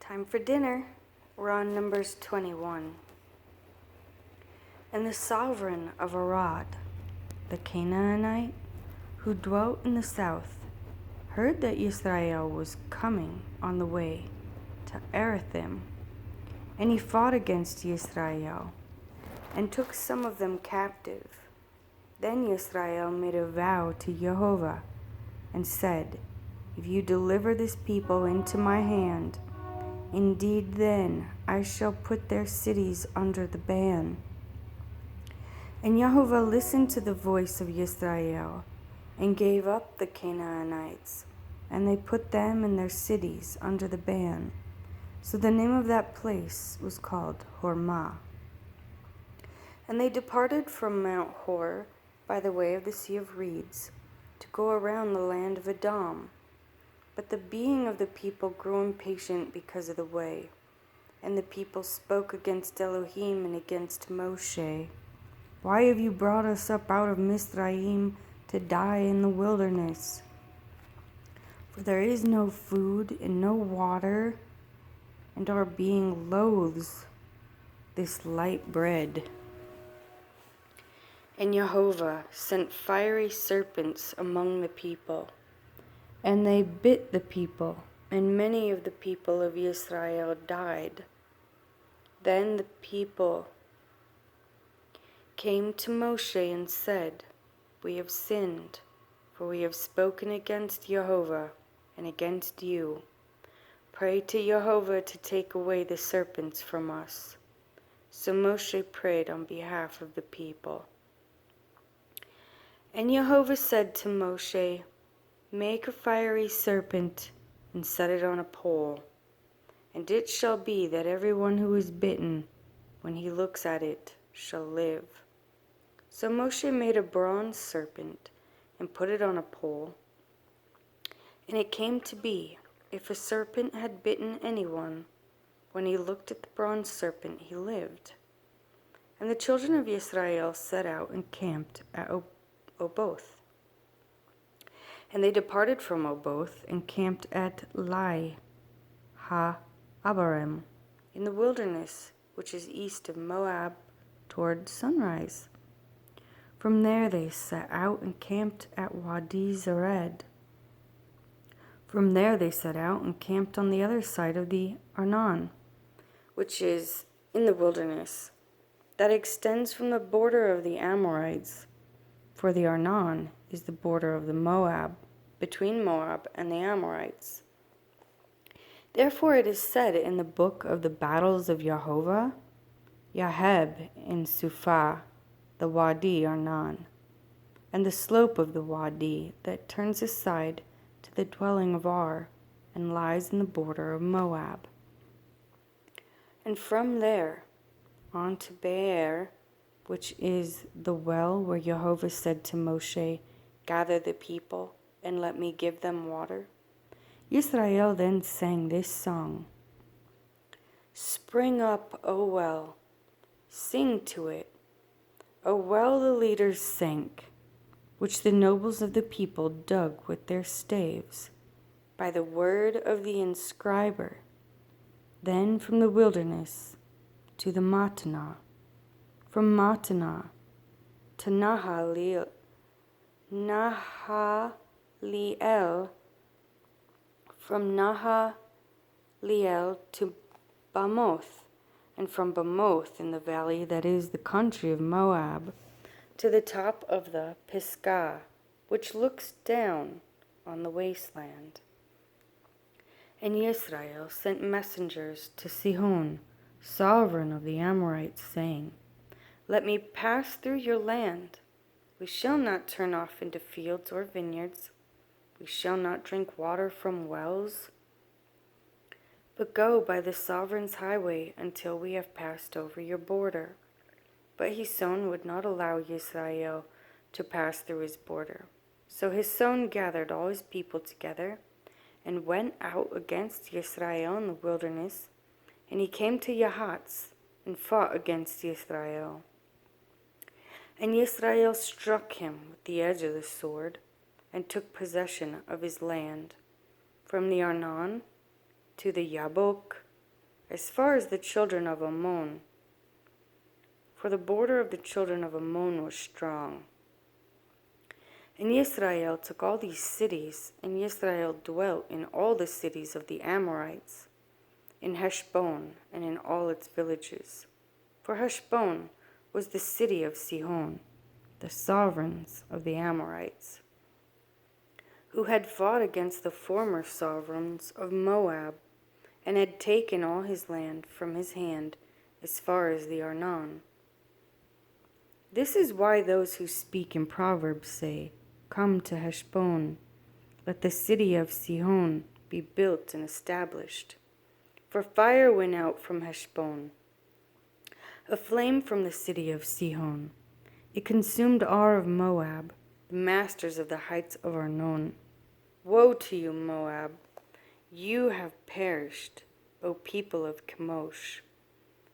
Time for dinner. We're on Numbers 21. And the sovereign of Arad, the Canaanite, who dwelt in the south, heard that Israel was coming on the way to Arathim, and he fought against Israel, and took some of them captive. Then Israel made a vow to Jehovah, and said, If you deliver this people into my hand, indeed then I shall put their cities under the ban. And Jehovah listened to the voice of Israel, and gave up the Canaanites, and they put them and their cities under the ban. So the name of that place was called Hormah. And they departed from Mount Hor by the way of the Sea of Reeds, to go around the land of Edom. But the being of the people grew impatient because of the way, and the people spoke against Elohim and against Moshe. Why have you brought us up out of Mizraim to die in the wilderness? For there is no food and no water, and our being loathes this light bread. And Jehovah sent fiery serpents among the people, and they bit the people, and many of the people of Israel died. Then the people came to Moshe and said, We have sinned, for we have spoken against Jehovah and against you. Pray to Jehovah to take away the serpents from us. So Moshe prayed on behalf of the people. And Jehovah said to Moshe, Make a fiery serpent and set it on a pole. And it shall be that everyone who is bitten, when he looks at it, shall live. So Moshe made a bronze serpent and put it on a pole. And it came to be, if a serpent had bitten anyone, when he looked at the bronze serpent, he lived. And the children of Israel set out and camped at Oboth. And they departed from Oboth and camped at Lai ha-Abarim, in the wilderness, which is east of Moab, toward sunrise. From there they set out and camped at Wadi Zered. From there they set out and camped on the other side of the Arnon, which is in the wilderness, that extends from the border of the Amorites. For the Arnon is the border of the Moab, between Moab and the Amorites. Therefore it is said in the book of the battles of Jehovah, Yaheb in Suphah, the Wadi Arnon, and the slope of the Wadi that turns aside to the dwelling of Ar, and lies in the border of Moab. And from there on to Beer, which is the well where Jehovah said to Moshe, Gather the people, and let me give them water. Israel then sang this song, Spring up, O well, sing to it. O well the leaders sank, which the nobles of the people dug with their staves, by the word of the inscriber. Then from the wilderness to the Mattanah, from Mattanah to Nahaliel, from Nahaliel to Bamoth, and from Bamoth in the valley that is the country of Moab, to the top of the Pisgah, which looks down on the wasteland. And Israel sent messengers to Sihon, sovereign of the Amorites, saying, Let me pass through your land. We shall not turn off into fields or vineyards. We shall not drink water from wells, but go by the sovereign's highway until we have passed over your border. But his son would not allow Israel to pass through his border. So his son gathered all his people together and went out against Israel in the wilderness, and he came to Yahatz and fought against Israel. And Israel struck him with the edge of the sword and took possession of his land, from the Arnon to the Yabok as far as the children of Ammon. For the border of the children of Ammon was strong. And Yisrael took all these cities, and Yisrael dwelt in all the cities of the Amorites, in Heshbon and in all its villages. For Heshbon was the city of Sihon, the sovereigns of the Amorites, who had fought against the former sovereigns of Moab, and had taken all his land from his hand as far as the Arnon. This is why those who speak in Proverbs say, "Come to Heshbon, let the city of Sihon be built and established." For fire went out from Heshbon, a flame from the city of Sihon. It consumed Ar of Moab, the masters of the heights of Arnon. Woe to you, Moab! You have perished, O people of Chemosh.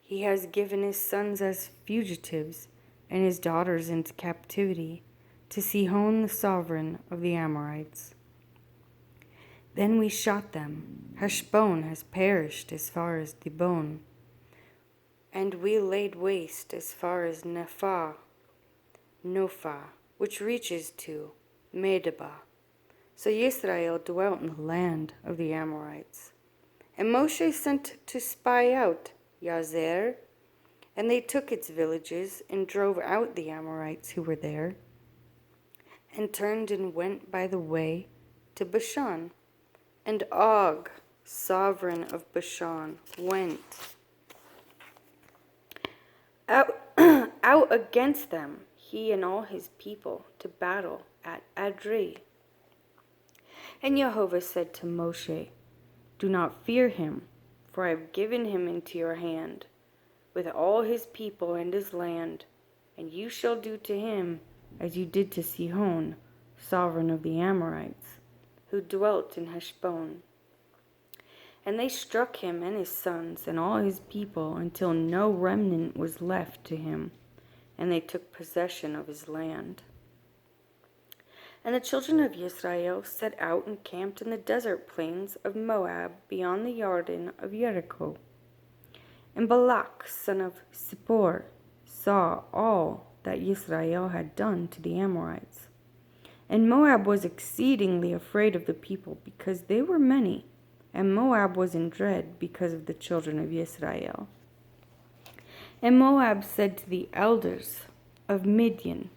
He has given his sons as fugitives and his daughters into captivity to Sihon, the sovereign of the Amorites. Then we shot them. Heshbon has perished as far as Dibon, and we laid waste as far as Nophah, which reaches to Medeba. So Yisrael dwelt in the land of the Amorites. And Moshe sent to spy out Yazer, and they took its villages and drove out the Amorites who were there, and turned and went by the way to Bashan. And Og, sovereign of Bashan, went out against them, he and all his people, to battle at Adri. And Jehovah said to Moshe, "Do not fear him, for I have given him into your hand, with all his people and his land, and you shall do to him as you did to Sihon, sovereign of the Amorites, who dwelt in Heshbon." And they struck him and his sons and all his people until no remnant was left to him, and they took possession of his land. And the children of Israel set out and camped in the desert plains of Moab beyond the Jordan of Jericho. And Balak, son of Zippor, saw all that Israel had done to the Amorites. And Moab was exceedingly afraid of the people, because they were many, and Moab was in dread because of the children of Israel. And Moab said to the elders of Midian,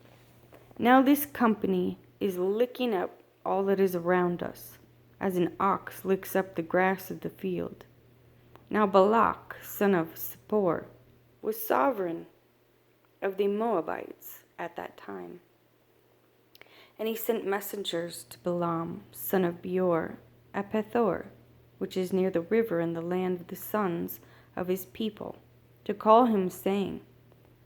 "Now this company is licking up all that is around us, as an ox licks up the grass of the field." Now Balak, son of Zippor, was sovereign of the Moabites at that time. And he sent messengers to Balaam, son of Beor, at Pethor, which is near the river in the land of the sons of his people, to call him, saying,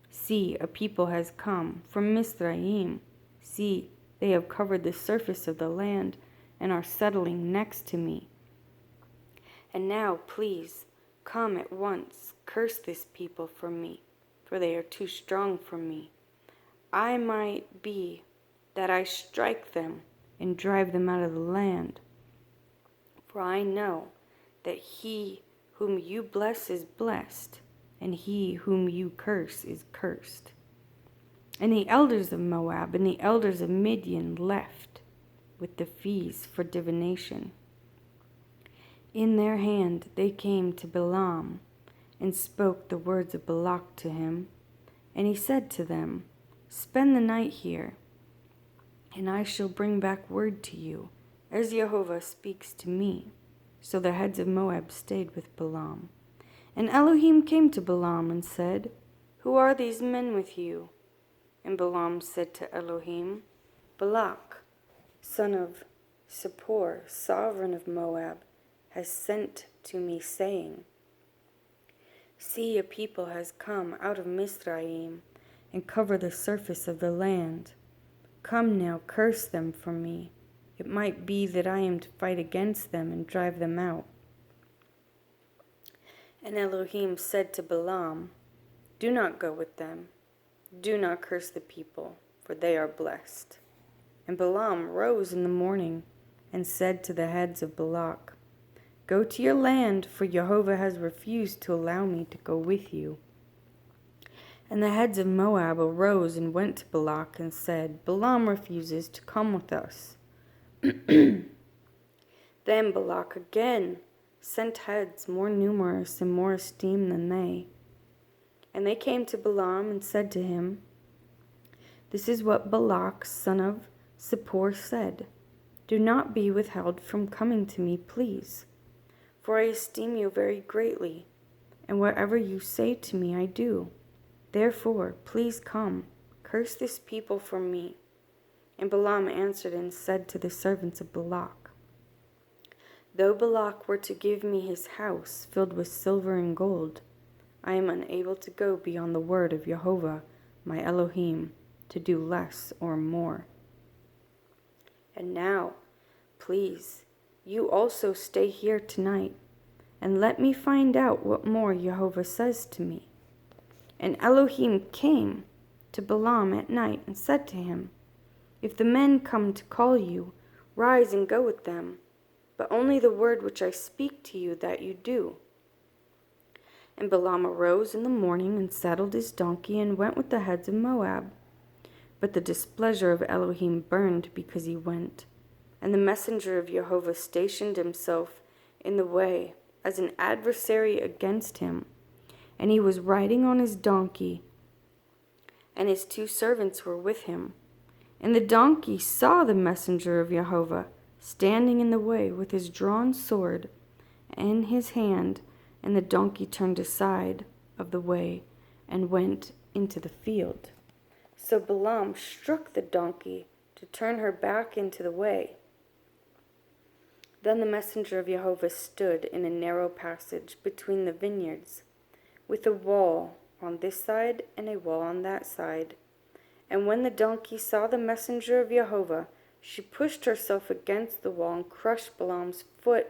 "See, a people has come from Mizraim. See, they have covered the surface of the land and are settling next to me. And now, please, come at once, curse this people for me, for they are too strong for me. I might be that I strike them and drive them out of the land. For I know that he whom you bless is blessed, and he whom you curse is cursed." And the elders of Moab and the elders of Midian left with the fees for divination. In their hand they came to Balaam and spoke the words of Balak to him. And he said to them, "Spend the night here, and I shall bring back word to you, as Jehovah speaks to me." So the heads of Moab stayed with Balaam. And Elohim came to Balaam and said, "Who are these men with you?" And Balaam said to Elohim, "Balak, son of Zippor, sovereign of Moab, has sent to me, saying, 'See, a people has come out of Mizraim and cover the surface of the land. Come now, curse them for me. It might be that I am to fight against them and drive them out.' And Elohim said to Balaam, 'Do not go with them. Do not curse the people, for they are blessed.' And Balaam rose in the morning and said to the heads of Balak, Go to your land, for Jehovah has refused to allow me to go with you." And the heads of Moab arose and went to Balak and said, "Balaam refuses to come with us." Then Balak again sent heads more numerous and more esteemed than they. And they came to Balaam and said to him, "This is what Balak, son of Zippor, said. Do not be withheld from coming to me, please. For I esteem you very greatly, and whatever you say to me I do. Therefore, please come, curse this people from me." And Balaam answered and said to the servants of Balak, "Though Balak were to give me his house filled with silver and gold, I am unable to go beyond the word of Jehovah, my Elohim, to do less or more. And now, please, you also stay here tonight, and let me find out what more Jehovah says to me." And Elohim came to Balaam at night and said to him, "If the men come to call you, rise and go with them, but only the word which I speak to you that you do." And Balaam arose in the morning and saddled his donkey and went with the heads of Moab. But the displeasure of Elohim burned because he went, and the messenger of Jehovah stationed himself in the way as an adversary against him. And he was riding on his donkey, and his 2 servants were with him. And the donkey saw the messenger of Jehovah standing in the way with his drawn sword in his hand, and the donkey turned aside of the way and went into the field. So Balaam struck the donkey to turn her back into the way. Then the messenger of Jehovah stood in a narrow passage between the vineyards, with a wall on this side and a wall on that side. And when the donkey saw the messenger of Jehovah, she pushed herself against the wall and crushed Balaam's foot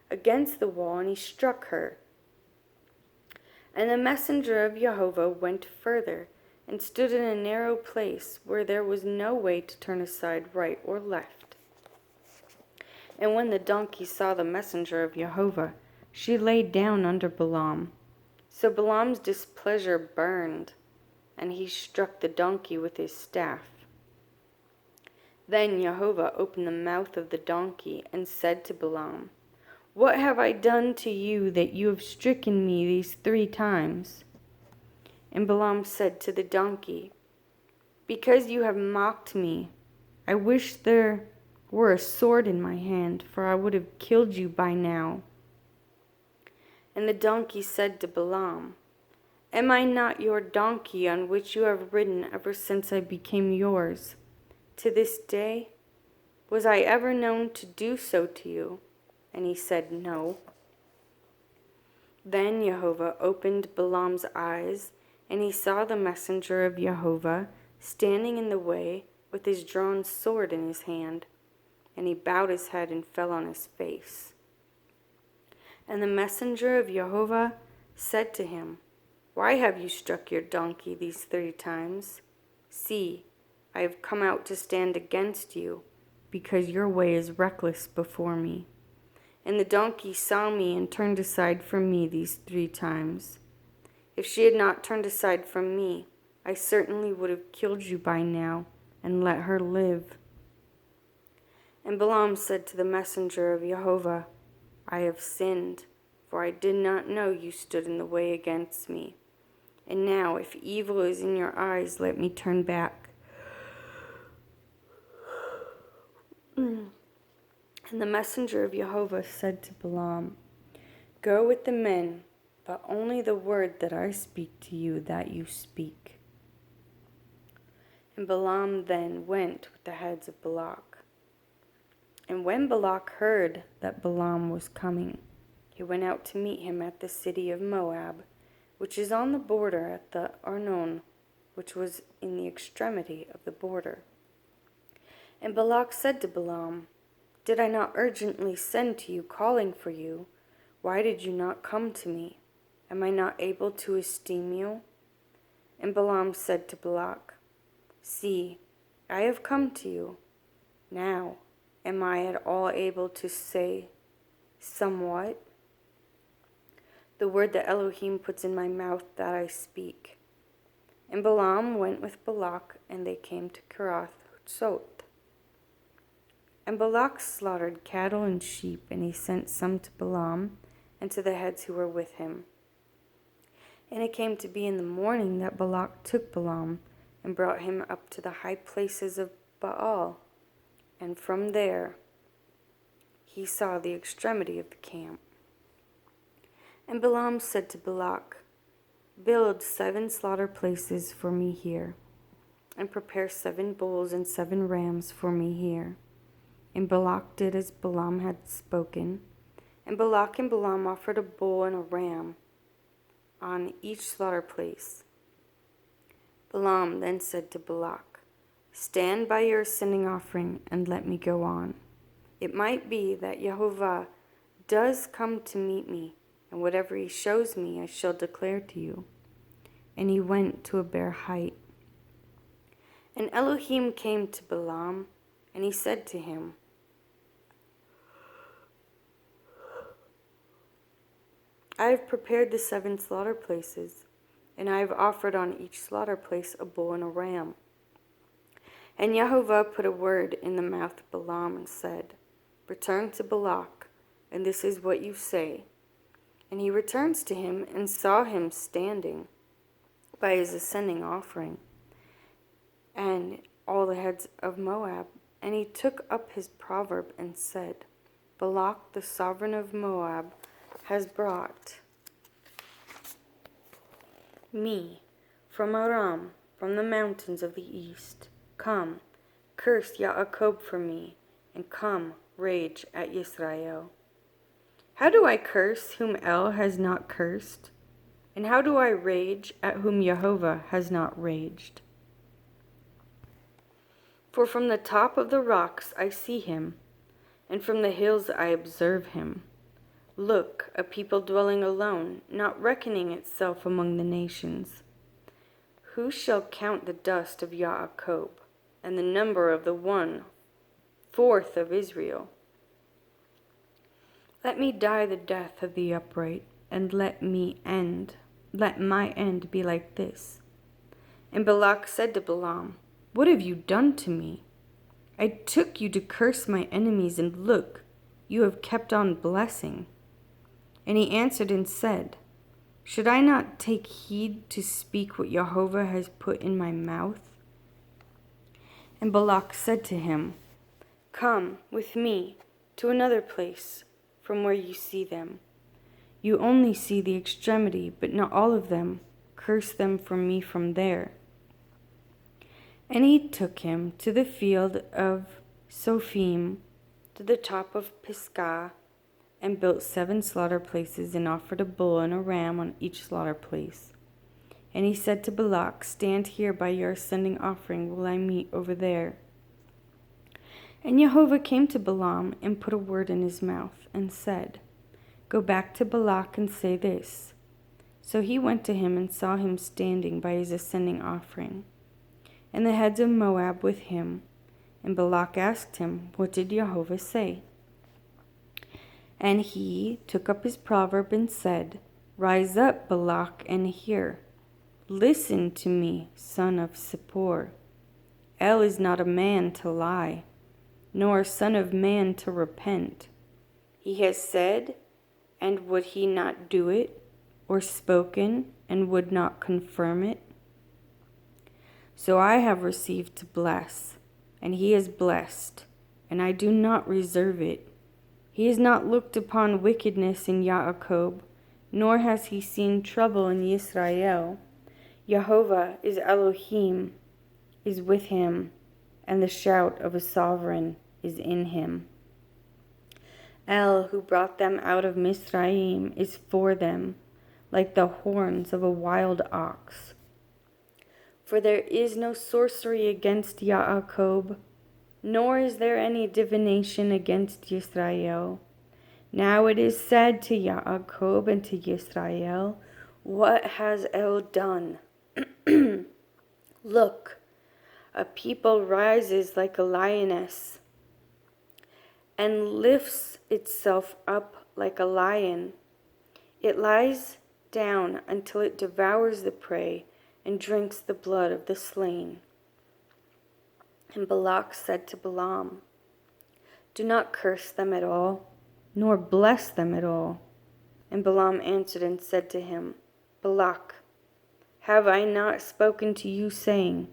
against the wall, and he struck her. And the messenger of Jehovah went further and stood in a narrow place where there was no way to turn aside right or left. And when the donkey saw the messenger of Jehovah, she lay down under Balaam. So Balaam's displeasure burned, and he struck the donkey with his staff. Then Jehovah opened the mouth of the donkey and said to Balaam, "What have I done to you that you have stricken me these 3 times?" And Balaam said to the donkey, "Because you have mocked me. I wish there were a sword in my hand, for I would have killed you by now." And the donkey said to Balaam, "Am I not your donkey on which you have ridden ever since I became yours, to this day? Was I ever known to do so to you?" And he said, "No." Then Jehovah opened Balaam's eyes, and he saw the messenger of Jehovah standing in the way with his drawn sword in his hand. And he bowed his head and fell on his face. And the messenger of Jehovah said to him, "Why have you struck your donkey these 3 times? See, I have come out to stand against you, because your way is reckless before me. And the donkey saw me and turned aside from me these 3 times. If she had not turned aside from me, I certainly would have killed you by now and let her live." And Balaam said to the messenger of Jehovah, "I have sinned, for I did not know you stood in the way against me. And now, if evil is in your eyes, let me turn back." And the messenger of Jehovah said to Balaam, "Go with the men, but only the word that I speak to you that you speak." And Balaam then went with the heads of Balak. And when Balak heard that Balaam was coming, he went out to meet him at the city of Moab, which is on the border at the Arnon, which was in the extremity of the border. And Balak said to Balaam, "Did I not urgently send to you, calling for you? Why did you not come to me? Am I not able to esteem you?" And Balaam said to Balak, "See, I have come to you. Now, am I at all able to say somewhat, the word that Elohim puts in my mouth that I speak. And Balaam went with Balak, and they came to Kirath Hutzot. And Balak slaughtered cattle and sheep, and he sent some to Balaam and to the heads who were with him. And it came to be in the morning that Balak took Balaam and brought him up to the high places of Baal, and from there he saw the extremity of the camp. And Balaam said to Balak, Build 7 slaughter places for me here, and prepare 7 bulls and 7 rams for me here. And Balak did as Balaam had spoken, and Balak and Balaam offered a bull and a ram on each slaughter place. Balaam then said to Balak, Stand by your ascending offering, and let me go on. It might be that Jehovah does come to meet me, and whatever he shows me I shall declare to you. And he went to a bare height. And Elohim came to Balaam, and he said to him, I have prepared the 7 slaughter places, and I have offered on each slaughter place a bull and a ram. And Jehovah put a word in the mouth of Balaam and said, Return to Balak, and this is what you say. And he returns to him and saw him standing by his ascending offering, and all the heads of Moab. And he took up his proverb and said, Balak, the sovereign of Moab, has brought me from Aram, from the mountains of the east. Come, curse Yaakov for me, and come, rage at Yisrael. How do I curse whom El has not cursed? And how do I rage at whom Jehovah has not raged? For from the top of the rocks I see him, and from the hills I observe him. Look, a people dwelling alone, not reckoning itself among the nations. Who shall count the dust of Yaakov, and the number of the 1/4 of Israel? Let me die the death of the upright, and let my end be like this. And Balak said to Balaam, What have you done to me? I took you to curse my enemies, and look, you have kept on blessing. And he answered and said, Should I not take heed to speak what Jehovah has put in my mouth? And Balak said to him, Come with me to another place from where you see them. You only see the extremity, but not all of them. Curse them for me from there. And he took him to the field of Sophim, to the top of Pisgah, and built 7 slaughter places, and offered a bull and a ram on each slaughter place. And he said to Balak, Stand here by your ascending offering while I meet over there. And Jehovah came to Balaam and put a word in his mouth, and said, Go back to Balak and say this. So he went to him and saw him standing by his ascending offering, and the heads of Moab with him. And Balak asked him, What did Jehovah say? And he took up his proverb and said, Rise up, Balak, and hear. Listen to me, son of Zippor. El is not a man to lie, nor a son of man to repent. He has said, and would he not do it? Or spoken, and would not confirm it? So I have received to bless, and he is blessed, and I do not reserve it. He has not looked upon wickedness in Yaakov, nor has he seen trouble in Yisrael. Jehovah is Elohim, is with him, and the shout of a sovereign is in him. El, who brought them out of Mizraim, is for them, like the horns of a wild ox. For there is no sorcery against Yaakov, nor is there any divination against Yisrael. Now it is said to Yaakov and to Yisrael, What has El done? Look, a people rises like a lioness, and lifts itself up like a lion. It lies down until it devours the prey and drinks the blood of the slain. And Balak said to Balaam, "Do not curse them at all, nor bless them at all." And Balaam answered and said to him, "Balak, have I not spoken to you, saying,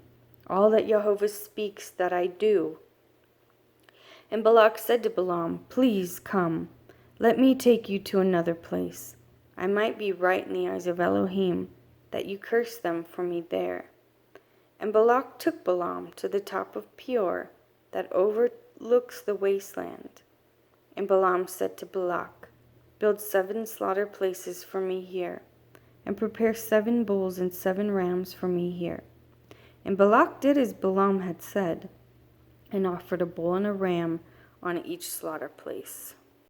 all that Jehovah speaks that I do?" And Balak said to Balaam, "Please come, let me take you to another place. I might be right in the eyes of Elohim, that you curse them for me there." And Balak took Balaam to the top of Peor, that overlooks the wasteland. And Balaam said to Balak, "Build 7 slaughter places for me here, and prepare 7 bulls and 7 rams for me here." And Balak did as Balaam had said, and offered a bull and a ram on each slaughter place.